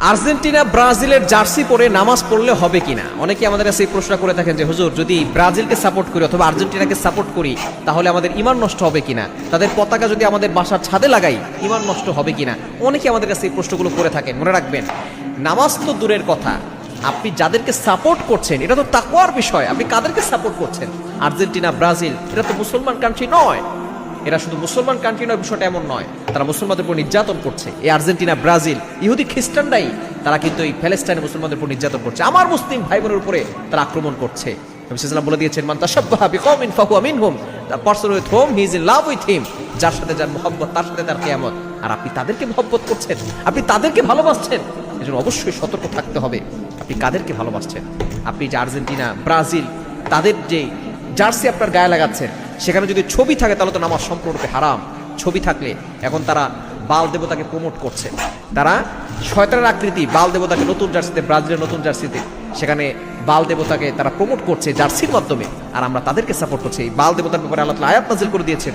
Argentina ব্রাজিলের jersey পরে নামাজ পড়লে হবে কিনা? অনেকে আমাদের কাছে এই প্রশ্ন করে থাকেন যে হুজুর, যদি ব্রাজিলকে সাপোর্ট করি অথবা আর্জেন্টিনাকে সাপোর্ট করি তাহলে আমাদের ঈমান নষ্ট হবে কিনা? তাদের পতাকা যদি আমাদের বাসার ছাদে লাগাই ঈমান নষ্ট হবে কিনা? অনেকে আমাদের কাছে এই প্রশ্নগুলো করে থাকেন। মনে রাখবেন, নামাজ তো দূরের কথা, আপনি যাদেরকে সাপোর্ট করছেন এটা তো তাকওয়ার বিষয়। আপনি কাদেরকে সাপোর্ট করছেন? আর্জেন্টিনা, ব্রাজিল এরা তো মুসলমান কান্ট্রি নয়। এরা শুধু মুসলমান কান্ট্রি নয়, বিষয়টা এমন নয়। তারা মুসলমানদের উপর নির্যাতন করছে। এই আর্জেন্টিনা, ব্রাজিল, ইহুদি খ্রিস্টানরাই তারা কিন্তু এই প্যালেস্টাইনে মুসলমানদের উপর নির্যাতন করছে। আমার মুসলিম ভাই বোনের উপরে তারা আক্রমণ করছে। নবী সাল্লাল্লাহু আলাইহি ওয়াসাল্লাম বলে দিয়েছেন, মান তাশাব্বাহা বিকওমিন ফাহুয়া মিনহুম, the person with whom he is in love with him. যার সাথে যার মহব্বত তার সাথে তার কিয়ামত। আর আপনি তাদেরকে মহব্বত করছেন, আপনি তাদেরকে ভালোবাসছেন, এজন্য অবশ্যই সতর্ক থাকতে হবে আপনি কাদেরকে ভালোবাসছেন। আপনি যে আর্জেন্টিনা, ব্রাজিল তাদের যে জার্সি আপনার গায়ে লাগাচ্ছেন, সেখানে যদি ছবি থাকে তাহলে তো নামাজ সম্পূর্ণরূপে হারাম। ছবি থাকলে এখন তারা বাল দেবতাকে প্রমোট করছে। তারা শয়তানের আকৃতি বাল দেবতাকে নতুন জার্সিতে, ব্রাজিলের নতুন জার্সিতে সেখানে বাল দেবতাকে তারা প্রমোট করছে জার্সির মাধ্যমে। আর আমরা তাদেরকে সাপোর্ট করছি। এই বাল দেবতার ব্যাপারে আল্লাহ তাআলা আয়াত নাযিল করে দিয়েছেন।